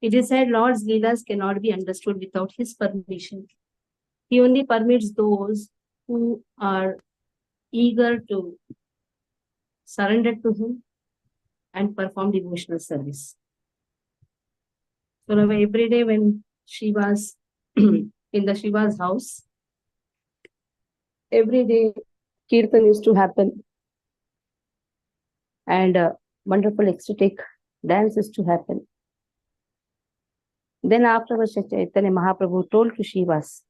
It is said Lord's Leelas cannot be understood without his permission. He only permits those who are eager to surrender to him and perform devotional service. So now every day when she was in the Shiva's house, every day Kirtan used to happen and wonderful ecstatic dance used to happen. Then afterwards, Chaitanya Mahaprabhu told to Shivas,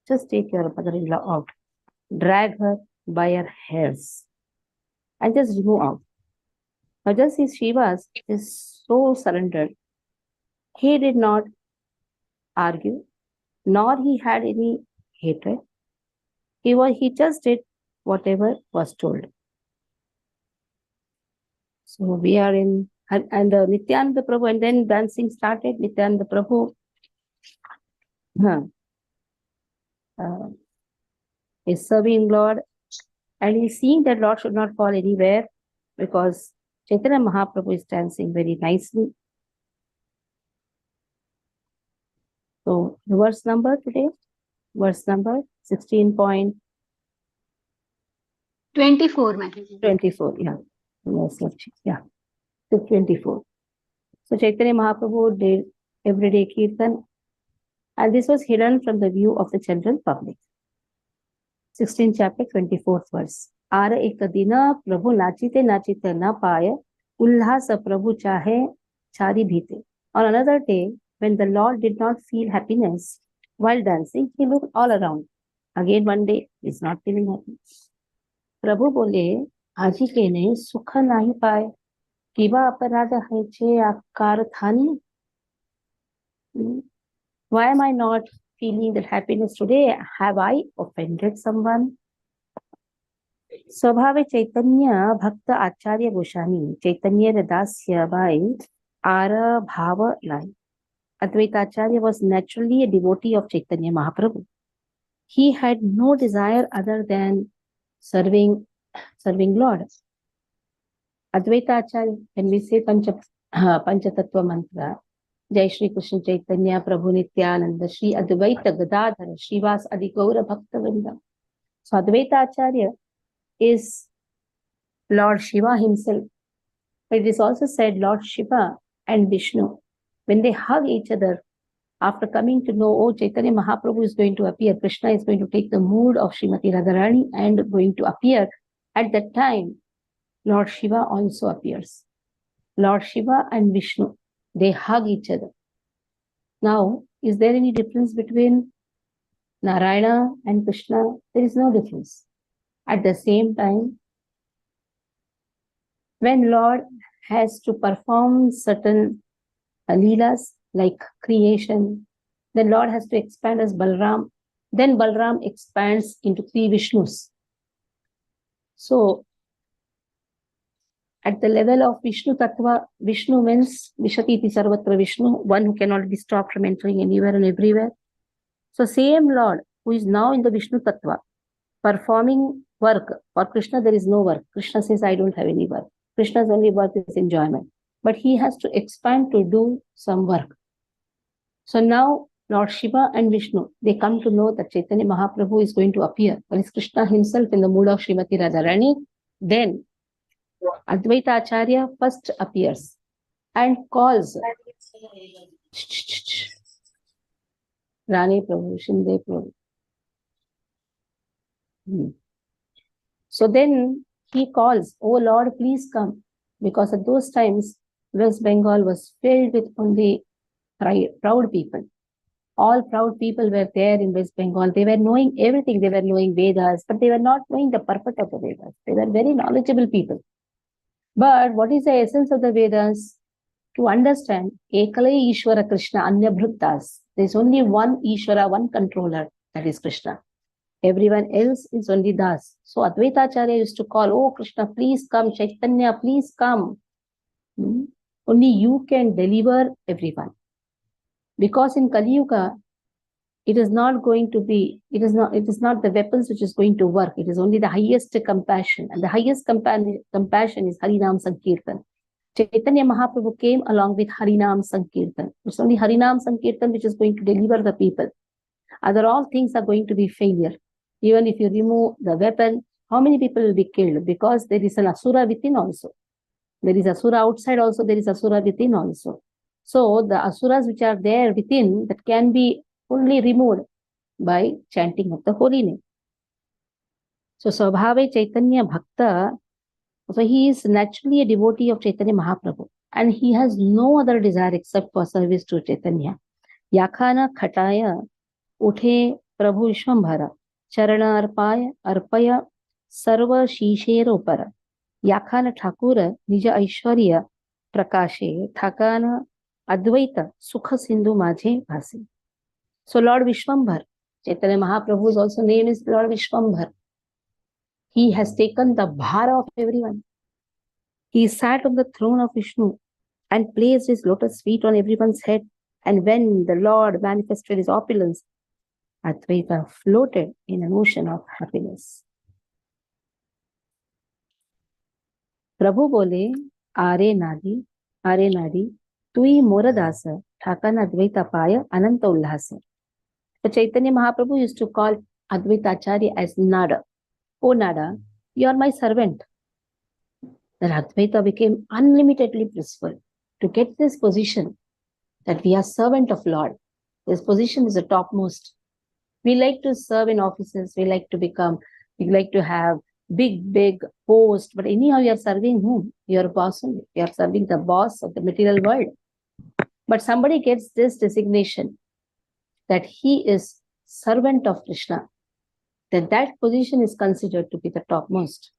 just take your mother-in-law out, drag her by her hairs and just remove out. Now just see Shivas is so surrendered. He did not argue, nor he had any hatred. He just did whatever was told. So we are in, and Nityananda Prabhu, and then dancing started. Nityananda Prabhu is serving Lord, and he's seeing that Lord should not fall anywhere because Chaitanya Mahaprabhu is dancing very nicely. So the verse number today, verse number 16.24, yeah. Yeah, 24. So Chaitanya Mahaprabhu did everyday Kirtan, and this was hidden from the view of the general public. 16th chapter, 24th verse. Ara ekadina Prabhu nachite nachite na paya, ullhasa Prabhu chahe chari bhite. On another day, when the Lord did not feel happiness while dancing, he looked all around. Again one day, he is not feeling happy. Prabhu bole, आजी के ने सुख नहीं पाए किवा अपराध है छे आकार थानी. Why am I not feeling that happiness today? Have I offended someone? स्वभाव चैतन्य भक्त आचार्य गोस्वामी चैतन्य दास्य by आर भाव लाई. Advaita Acharya was naturally a devotee of Chaitanya Mahaprabhu. He had no desire other than serving Lord. Advaita Acharya, when we say Panchatattva mantra, Jai Shri Krishna Chaitanya Prabhu Nityananda Shri Advaita Gadadhara Shrivas Adi Gaura Bhakta Vrinda. So Advaita Acharya is Lord Shiva himself. But it is also said Lord Shiva and Vishnu, when they hug each other, after coming to know, oh, Chaitanya Mahaprabhu is going to appear, Krishna is going to take the mood of Srimati Radharani and going to appear. At that time, Lord Shiva also appears. Lord Shiva and Vishnu, they hug each other. Now, is there any difference between Narayana and Krishna? There is no difference. At the same time, when Lord has to perform certain Leelas like creation, then Lord has to expand as Balram. Then Balram expands into 3 Vishnus. So, at the level of Vishnu Tattva, Vishnu means Vishatiti Sarvatra Vishnu, one who cannot be stopped from entering anywhere and everywhere. So, same Lord who is now in the Vishnu Tattva, performing work. For Krishna, there is no work. Krishna says, I don't have any work. Krishna's only work is enjoyment. But he has to expand to do some work. So now, Lord Shiva and Vishnu, they come to know that Chaitanya Mahaprabhu is going to appear. When it's Krishna himself in the mood of Srimati Radharani, then Advaita Acharya first appears and calls Rani Prabhu, Shinde Prabhu. So then he calls, oh Lord, please come. Because at those times, West Bengal was filled with only proud people. All proud people were there in West Bengal. They were knowing everything. They were knowing Vedas, but they were not knowing the purpose of the Vedas. They were very knowledgeable people. But what is the essence of the Vedas? To understand, Ekalai Ishvara Krishna Anya Bhruttas. There is only one Ishvara, one controller, that is Krishna. Everyone else is only Das. So Advaita Acharya used to call, oh Krishna, please come. Chaitanya, please come. Only you can deliver everyone. Because in Kali Yuga, it is not going to be, it is not the weapons which is going to work. It is only the highest compassion. And the highest compassion is Harinam Sankirtan. Chaitanya Mahaprabhu came along with Harinam Sankirtan. It's only Harinam Sankirtan which is going to deliver the people. Other all things are going to be failure. Even if you remove the weapon, how many people will be killed? Because there is an asura within also. There is asura outside also, there is asura within also. So the asuras which are there within, that can be only removed by chanting of the holy name. So Swabhave Chaitanya Bhakta, so he is naturally a devotee of Chaitanya Mahaprabhu, and he has no other desire except for service to Chaitanya. Yakhana Khataya Uthe Prabhu Vishwambhara Charana Arpaya Sarva Shishero Para. Yakhana Thakura Nija Aishwarya Prakashe Thakana Advaita Sukha Sindhu Majhe Bhase. So Lord Vishwambhar, Chaitanya Mahaprabhu's also name is Lord Vishwambhar. He has taken the bhara of everyone. He sat on the throne of Vishnu and placed his lotus feet on everyone's head. And when the Lord manifested his opulence, Advaita floated in an ocean of happiness. Prabhu bole, Are Nadi, Tui Moradasa, Thakan Advaita Paya, Ananta Ullhasa. The Chaitanya Mahaprabhu used to call Advaita Acharya as Nada. Oh Nada, you are my servant. Then Advaita became unlimitedly blissful. To get this position, that we are servant of Lord, this position is the topmost. We like to serve in offices, we like to have big post, but anyhow you are serving whom? Your boss only. You are serving the boss of the material world. But somebody gets this designation that he is servant of Krishna, then that position is considered to be the topmost.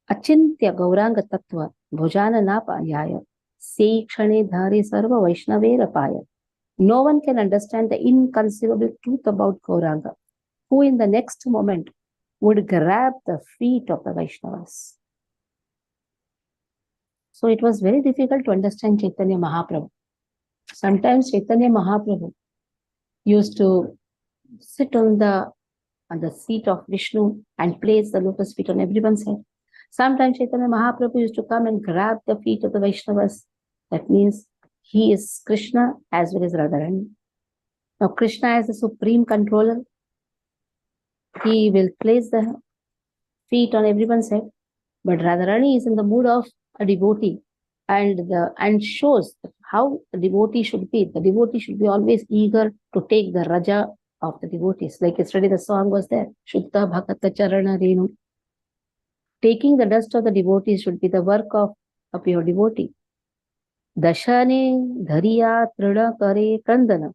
Achintya Gauranga Tattva Bhujana Napayaya Se Kshane Dhari Sarva Vaishnavera Paya. No one can understand the inconceivable truth about Gauranga, who in the next moment would grab the feet of the Vaishnavas. So it was very difficult to understand Chaitanya Mahaprabhu. Sometimes Chaitanya Mahaprabhu used to sit on the seat of Vishnu and place the lotus feet on everyone's head. Sometimes Chaitanya Mahaprabhu used to come and grab the feet of the Vaishnavas. That means he is Krishna as well as Radharani. Now Krishna as the supreme controller, he will place the feet on everyone's head. But Radharani is in the mood of a devotee and shows how the devotee should be. The devotee should be always eager to take the raja of the devotees. Like yesterday the song was there, Shuddha Bhakata Charana Renu. Taking the dust of the devotees should be the work of a pure devotee. Dashane Dhariya Trida Kare Kandana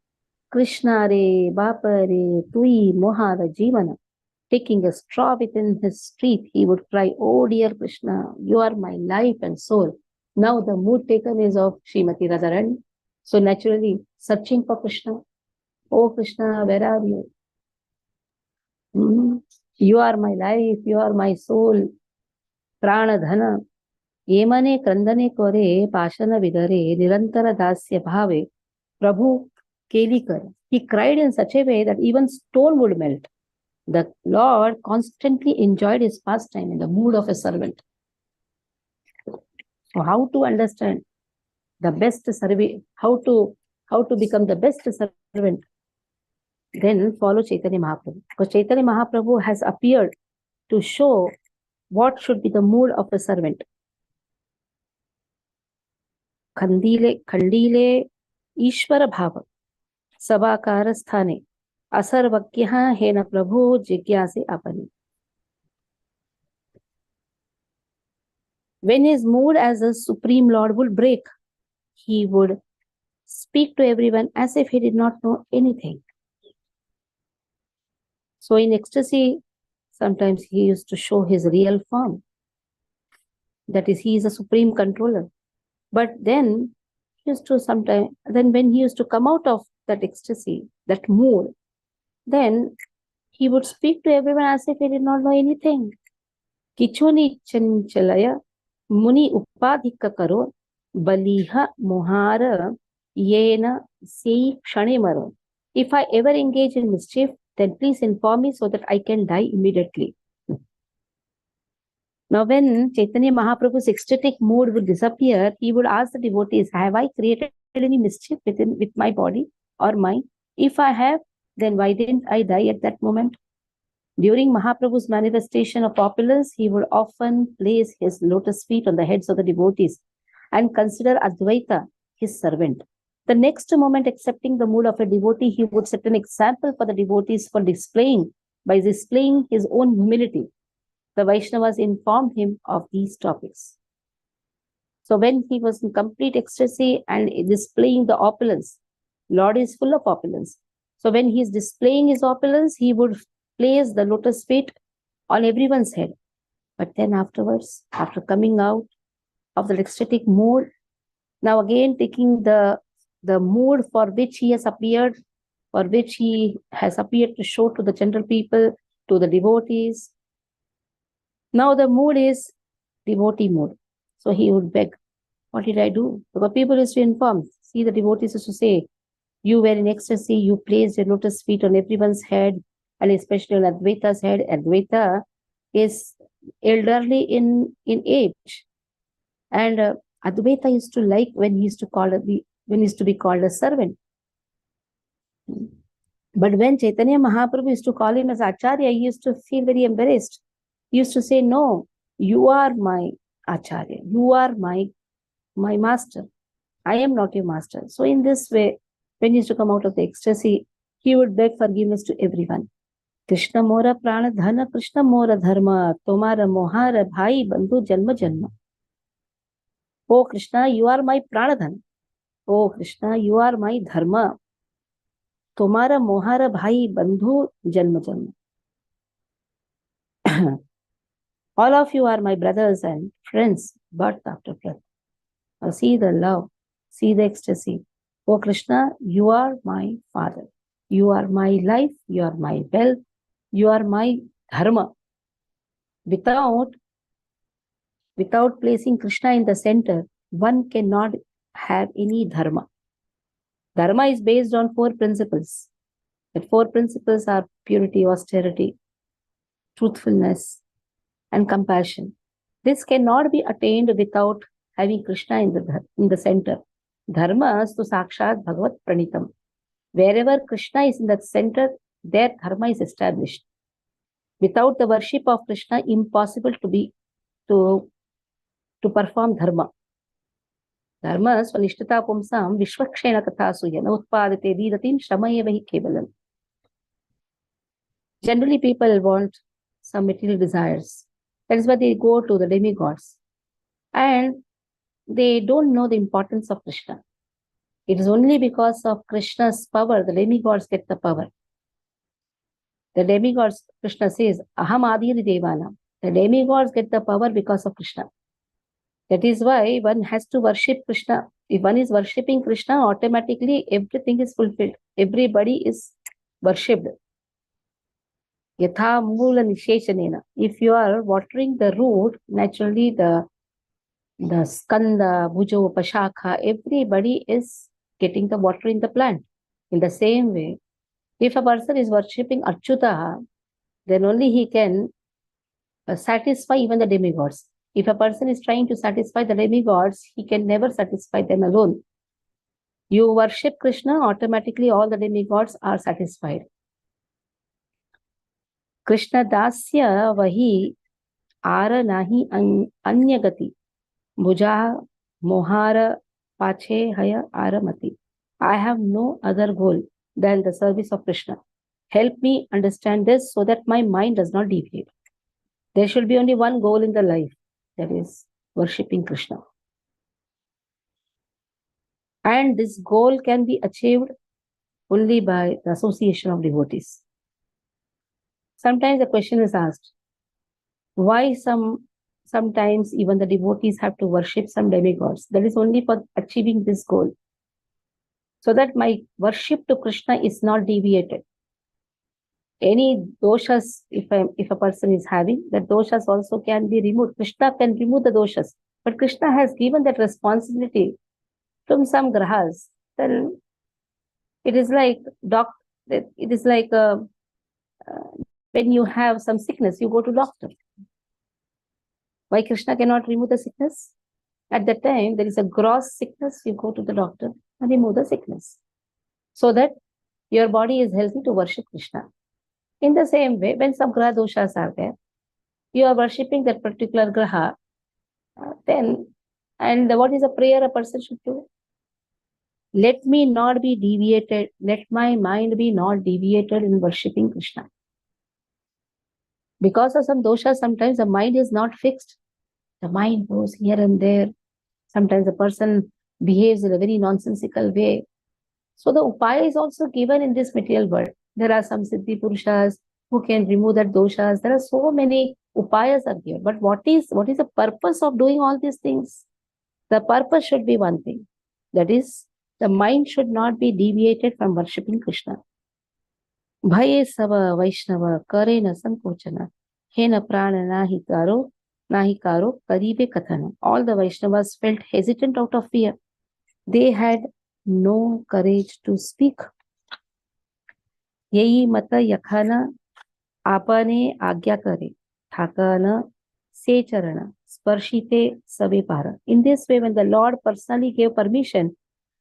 Krishna Re Bapare Tui Mohara Jivana. Taking a straw within his teeth, he would cry, "Oh dear Krishna, you are my life and soul." Now the mood taken is of Srimati Radharani. So naturally, searching for Krishna. Oh Krishna, where are you? You are my life, you are my soul. Prana Dhana. Yemane Krandane Kore Pashana Vidare Nirantara Dasya Bhave Prabhu Keli Kare. He cried in such a way that even stone would melt. The Lord constantly enjoyed his pastime in the mood of a servant. So how to understand the best servant, how to become the best servant? Then follow Chaitanya Mahaprabhu. Because Chaitanya Mahaprabhu has appeared to show what should be the mood of a servant. Khandile Ishvara Bhava Sabakara Sthane Asarvakyaha Hena Prabhu Jigyase Apani. When his mood as a Supreme Lord would break, he would speak to everyone as if he did not know anything. So in ecstasy, sometimes he used to show his real form. That is, he is a supreme controller. But then when he used to come out of that ecstasy, that mood, then he would speak to everyone as if he did not know anything. Kichoni chanchalaya muni upadhika karo baliha mohara yena sei kshane maro. If I ever engage in mischief, then please inform me so that I can die immediately. Now when Chaitanya Mahaprabhu's ecstatic mood would disappear, he would ask the devotees, have I created any mischief with my body or mind? If I have, then why didn't I die at that moment? During Mahaprabhu's manifestation of opulence, he would often place his lotus feet on the heads of the devotees and consider Advaita his servant. The next moment, accepting the mood of a devotee, he would set an example for the devotees by displaying his own humility. The Vaishnavas informed him of these topics. So when he was in complete ecstasy and displaying the opulence, Lord is full of opulence. So when he is displaying his opulence, he would place the lotus feet on everyone's head. But then afterwards, after coming out of the ecstatic mood, now again taking the mood for which he has appeared, for which he has appeared to show to the general people, to the devotees. Now the mood is devotee mood. So he would beg, what did I do? Because people used to inform, see the devotees used to say, you were in ecstasy, you placed your lotus feet on everyone's head, and especially on Advaita's head. Advaita is elderly in age. And Advaita used to like when he used to be called a servant. But when Chaitanya Mahaprabhu used to call him as Acharya, he used to feel very embarrassed. He used to say, no, you are my Acharya. You are my master. I am not your master. So in this way, when he used to come out of the ecstasy, he would beg forgiveness to everyone. Krishna mora prana dhana, Krishna mora dharma, tomara mohara bhai bandhu janma janma. Oh Krishna, you are my pranadhan. Oh Krishna, you are my dharma. Tomara mohara bhai bandhu janma janma. All of you are my brothers and friends, birth after birth. Now see the love, see the ecstasy. Oh Krishna, you are my father. You are my life, you are my wealth, you are my dharma. Without placing Krishna in the center, one cannot have any dharma. Dharma is based on 4 principles. The 4 principles are purity, austerity, truthfulness, and compassion. This cannot be attained without having Krishna in the center. Dharma to sakshat Bhagavat pranitam. Wherever Krishna is in the center, there dharma is established. Without the worship of Krishna, impossible to perform dharma. Dharma swanishtata pumsam vishwakshena kathasuya na utpadate vidatim shamayevahi kevalam. Generally, people want some material desires. That is why they go to the demigods. And they don't know the importance of Krishna. It is only because of Krishna's power, the demigods get the power. The demigods, Krishna says, Aham Adiri Devana. The demigods get the power because of Krishna. That is why one has to worship Krishna. If one is worshipping Krishna, automatically everything is fulfilled. Everybody is worshipped. Yatha Mula Nisheshanena. If you are watering the root, naturally the skanda, bhujo, pashakha, everybody is getting the water in the plant. In the same way, if a person is worshipping Achyuta, then only he can satisfy even the demigods. If a person is trying to satisfy the demigods, he can never satisfy them alone. You worship Krishna, automatically all the demigods are satisfied. Krishna dasya vahi ara nahi anyagati. Bhuja mohara pache haya aramati. I have no other goal than the service of Krishna. Help me understand this so that my mind does not deviate. There should be only one goal in the life, that is worshipping Krishna. And this goal can be achieved only by the association of devotees. Sometimes the question is asked, why sometimes even the devotees have to worship some demigods? That is only for achieving this goal, so that my worship to Krishna is not deviated. Any doshas, if a person is having, that doshas also can be removed. Krishna can remove the doshas, but Krishna has given that responsibility from some grahas. Then it is like when you have some sickness, you go to doctor. Why Krishna cannot remove the sickness? At that time, there is a gross sickness, you go to the doctor. and remove the sickness, so that your body is healthy to worship Krishna. In the same way, when some graha doshas are there, you are worshipping that particular graha, and what is a prayer a person should do? Let me not be deviated, let my mind be not deviated in worshipping Krishna. Because of some dosha, sometimes the mind is not fixed. The mind goes here and there. Sometimes the person behaves in a very nonsensical way. So the upaya is also given in this material world. There are some siddhi purushas who can remove that doshas. There are so many upayas are given. But what is the purpose of doing all these things? The purpose should be one thing. That is, the mind should not be deviated from worshipping Krishna. Bhaye sava Vaishnava kare na sankochana he na prana nahi karo karibe kathana. All the Vaishnavas felt hesitant out of fear. They had no courage to speak. Yehi mata yakhana apane agya kare thakana se charana sparshite sabe para. In this way, when the Lord personally gave permission,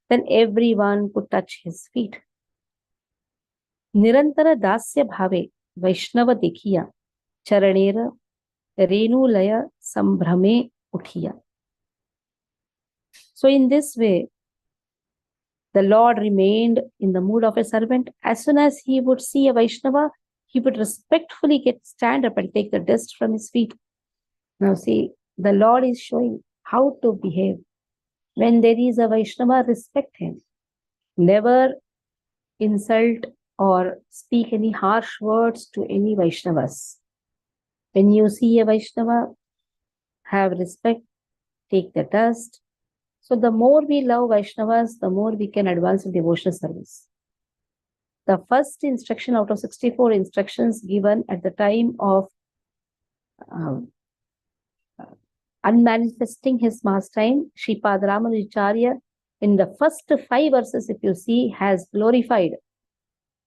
then everyone could touch his feet. Nirantara dasya bhave Vaishnava dekhiya charanera renulaya sambhrame uthiya. So in this way, the Lord remained in the mood of a servant. As soon as he would see a Vaishnava, he would respectfully stand up and take the dust from his feet. Now see, the Lord is showing how to behave. When there is a Vaishnava, respect him. Never insult or speak any harsh words to any Vaishnavas. When you see a Vaishnava, have respect, take the dust. So the more we love Vaishnavas, the more we can advance in devotional service. The first instruction out of 64 instructions given at the time of unmanifesting his pastime, Shripad Ramanujacharya, in the first 5 verses, if you see, has glorified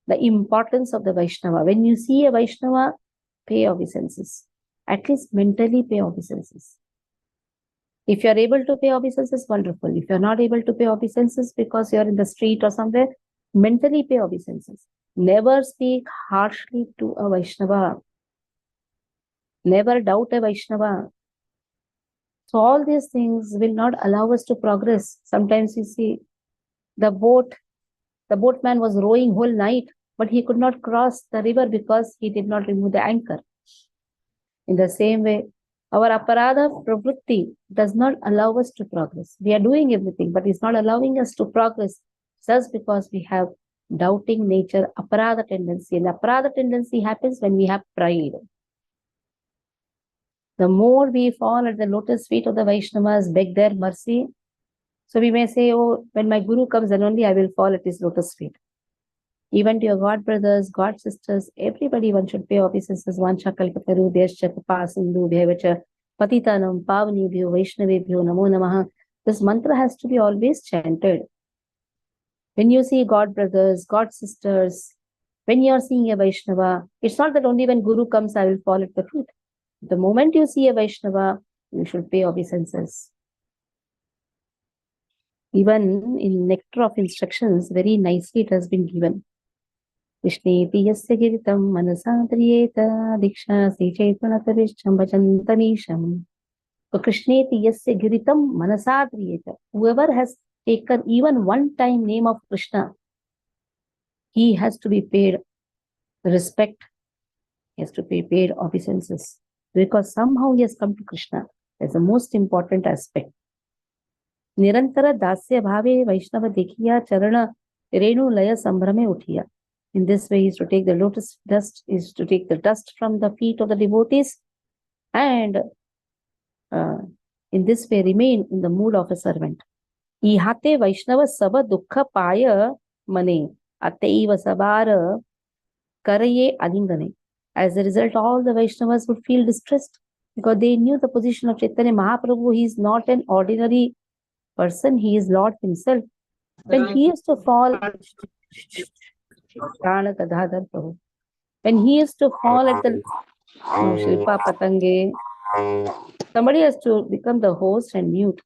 the importance of the Vaishnava. When you see a Vaishnava, pay obeisances. At least mentally pay obeisances. If you are able to pay obeisances, wonderful. If you are not able to pay obeisances because you are in the street or somewhere, mentally pay obeisances. Never speak harshly to a Vaishnava. Never doubt a Vaishnava. So all these things will not allow us to progress. Sometimes you see the boatman was rowing whole night, but he could not cross the river because he did not remove the anchor. In the same way, our aparadha pravritti does not allow us to progress. We are doing everything, but it's not allowing us to progress just because we have doubting nature, aparadha tendency. And aparadha tendency happens when we have pride. The more we fall at the lotus feet of the Vaishnavas, beg their mercy. So we may say, oh, when my Guru comes, then only I will fall at his lotus feet. Even to your God brothers, God sisters, everybody one should pay obeisances. Vancha kalpataru descha pasindu bhavacha patitanam pavanibhyo vaishnavebhyo namo namaha. This mantra has to be always chanted. When you see God brothers, God sisters, when you are seeing a Vaishnava, it's not that only when Guru comes I will fall at the feet. The moment you see a Vaishnava, you should pay obeisances. Even in Nectar of Instructions, very nicely it has been given. Krishneti yasya giritam manasadriyeta diksha sri chaitanatarisham bhajantamisham. So Krishneti yasya giritam manasadriyeta. Whoever has taken even one time name of Krishna, he has to be paid respect. He has to be paid obeisances. Because somehow he has come to Krishna. That's the most important aspect. Nirantara dasya bhave Vaishnava dekhiya charana renu laya sambhrame uthiya. In this way, is to take the lotus dust, is to take the dust from the feet of the devotees, and in this way remain in the mood of a servant. Ihate Vaishnava saba dukkha paya mane ateiva sabara karaye adingane. As a result, all the Vaishnavas would feel distressed because they knew the position of Chaitanya Mahaprabhu. He is not an ordinary person, he is Lord himself. When he is to fall, when he is to fall at the Shilpa Patange, somebody has to become the host and mute.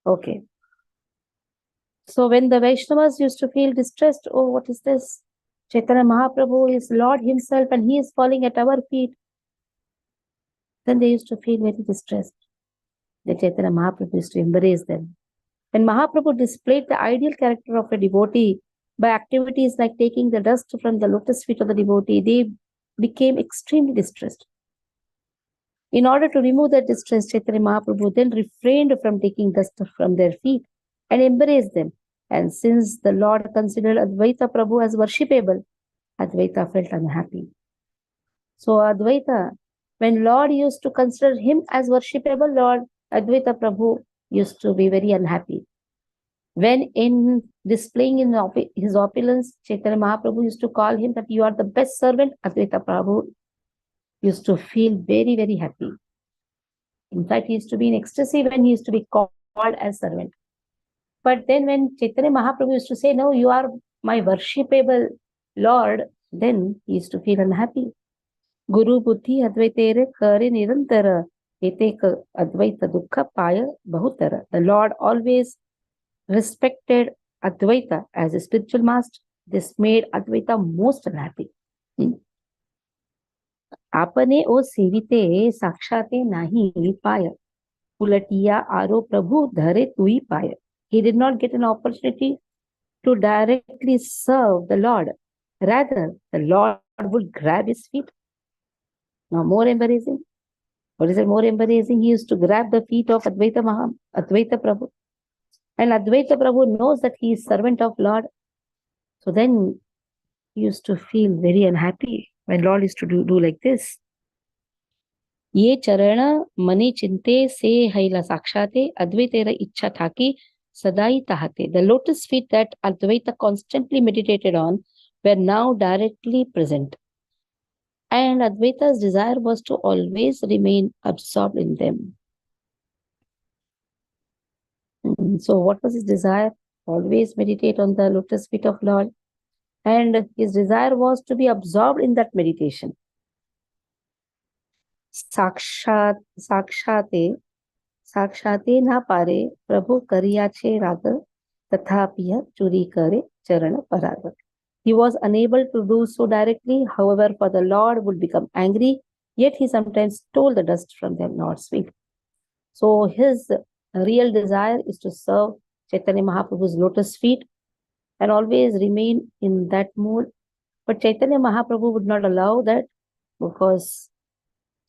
Okay. So when the Vaishnavas used to feel distressed, oh, what is this? Chaitanya Mahaprabhu is Lord himself and he is falling at our feet. Then they used to feel very distressed. The Chaitanya Mahaprabhu used to embrace them. When Mahaprabhu displayed the ideal character of a devotee by activities like taking the dust from the lotus feet of the devotee, they became extremely distressed. In order to remove that distress, Chaitanya Mahaprabhu then refrained from taking dust from their feet and embraced them. And since the Lord considered Advaita Prabhu as worshipable, Advaita felt unhappy. So Advaita, when Lord used to consider him as worshipable, Lord Advaita Prabhu used to be very unhappy. When in displaying in his opulence, Chaitanya Mahaprabhu used to call him that you are the best servant, Advaita Prabhu used to feel very, very happy. In fact, he used to be in ecstasy when he used to be called as servant. But then when Chaitanya Mahaprabhu used to say, no, you are my worshipable Lord, then he used to feel unhappy. Guru Buddhi Advaitere Kare Nirantara Eteka Advaita Dukha Paya Bahutara. The Lord always respected Advaita as a spiritual master. This made Advaita most unhappy. आपने ओ सेविते साक्षाते नाही पाय उलटिया आरो प्रभु धरे तुई पाय. He did not get an opportunity to directly serve the Lord. Rather, the Lord would grab his feet. Now, more embarrassing. What is it more embarrassing? He used to grab the feet of Advaita Prabhu. And Advaita Prabhu knows that he is servant of Lord. So then he used to feel very unhappy when Lord used to do like this. ये चरण money Chinte से हैला साक्षाते अद्वैतेर इच्छा थाकी sadai tahate. The lotus feet that Advaita constantly meditated on were now directly present. And Advaita's desire was to always remain absorbed in them. So what was his desire? Always meditate on the lotus feet of Lord. And his desire was to be absorbed in that meditation. Sakshate na pare Prabhu kariyache raga tathapiya churi kare charana paraga. He was unable to do so directly. However, for the Lord would become angry, yet he sometimes stole the dust from the Lord's feet. So his real desire is to serve Chaitanya Mahaprabhu's lotus feet and always remain in that mood. But Chaitanya Mahaprabhu would not allow that because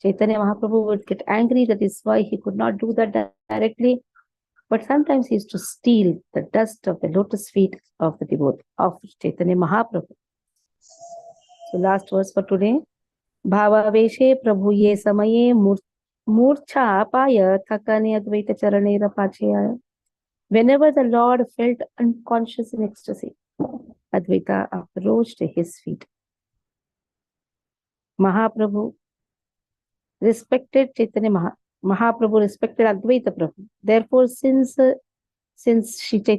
Chaitanya Mahaprabhu would get angry. That is why he could not do that directly. But sometimes he used to steal the dust of the lotus feet of the devotee of Chaitanya Mahaprabhu. So last verse for today. Bhavaveshe prabhuye samaye murcha apaya thakane advaita charane rapachaya. Whenever the Lord felt unconscious in ecstasy, Advaita approached his feet. Mahaprabhu respected Chaitanya Mahaprabhu respected Advaita Prabhu. Therefore, since Advaita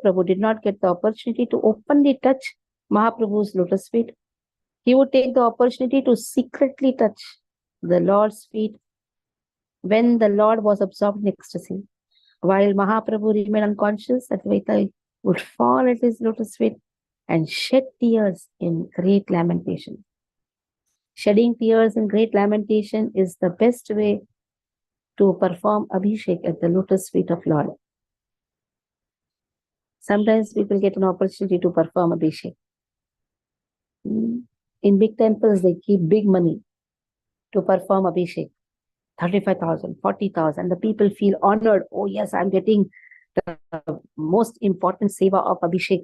Prabhu did not get the opportunity to openly touch Mahaprabhu's lotus feet, he would take the opportunity to secretly touch the Lord's feet when the Lord was absorbed in ecstasy. While Mahaprabhu remained unconscious, Advaita would fall at his lotus feet and shed tears in great lamentation. Shedding tears in great lamentation is the best way to perform Abhishek at the lotus feet of Lord. Sometimes people get an opportunity to perform Abhishek. In big temples, they keep big money to perform Abhishek. 35,000, 40,000. The people feel honored. Oh yes, I'm getting the most important seva of Abhishek.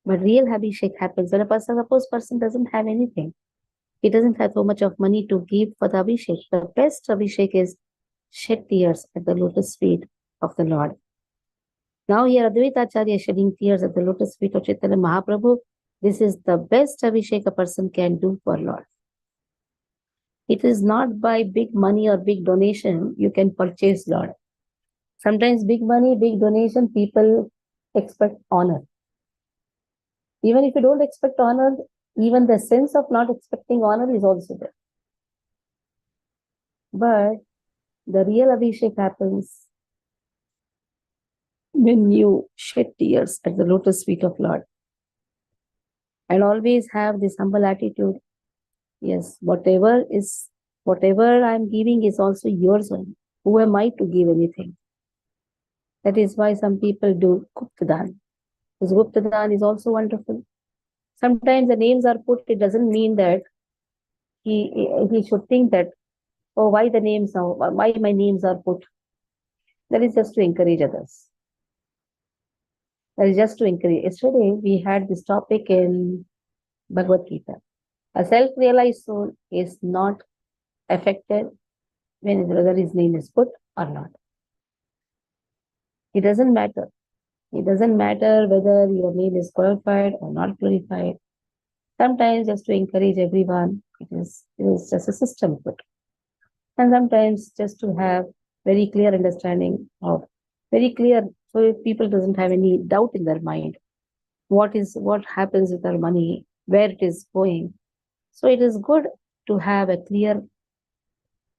But real Abhishek happens when a person doesn't have anything. He doesn't have so much of money to give for the Abhishek. The best Abhishek is shed tears at the lotus feet of the Lord. Now here Advaita Acharya is shedding tears at the lotus feet of Chaitanya Mahaprabhu. This is the best Abhishek a person can do for Lord. It is not by big money or big donation you can purchase Lord. Sometimes big money, big donation, people expect honor. Even if you don't expect honor, even the sense of not expecting honor is also there. But the real Abhishek happens when you shed tears at the lotus feet of Lord. And always have this humble attitude. Yes, whatever I'm giving is also yours only. Who am I to give anything? That is why some people do Guptadan. This Guptadan is also wonderful. Sometimes the names are put, it doesn't mean that he should think that, oh, why my names are put. That is just to encourage others. That is just to encourage. Yesterday we had this topic in Bhagavad Gita. A self-realized soul is not affected whether his name is put or not. It doesn't matter. It doesn't matter whether your name is qualified or not qualified. Sometimes just to encourage everyone, it is just a system put. And sometimes just to have very clear understanding of very clear, so if people doesn't have any doubt in their mind, what happens with our money, where it is going. So it is good to have a clear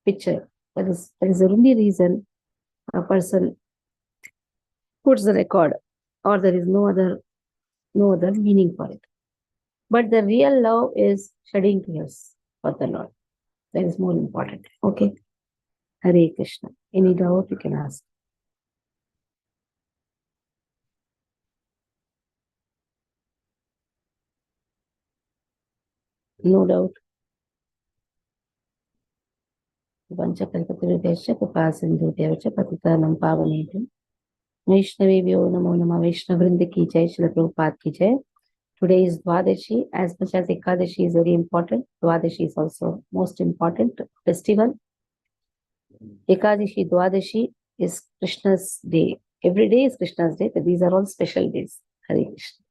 picture. That is the only reason a person puts the record, or there is no other meaning for it. But the real love is shedding tears for the Lord. That is more important. Okay. Hare Krishna. Any doubt you can ask. No doubt. Panchakल्पतरुभ्यश्च कृपासिन्धुभ्यश्च पतितानां पावनेभ्यो वैष्णवेभ्यो नमो नमः. Vaishnavrinda ki jai, Srila Prabhupada ki jai. Today is Dwadashi. As much as Ekadashi is very important, Dwadashi is also most important festival. Ekadashi, Dwadashi is Krishna's day. Every day is Krishna's day, but these are all special days. Hare Krishna.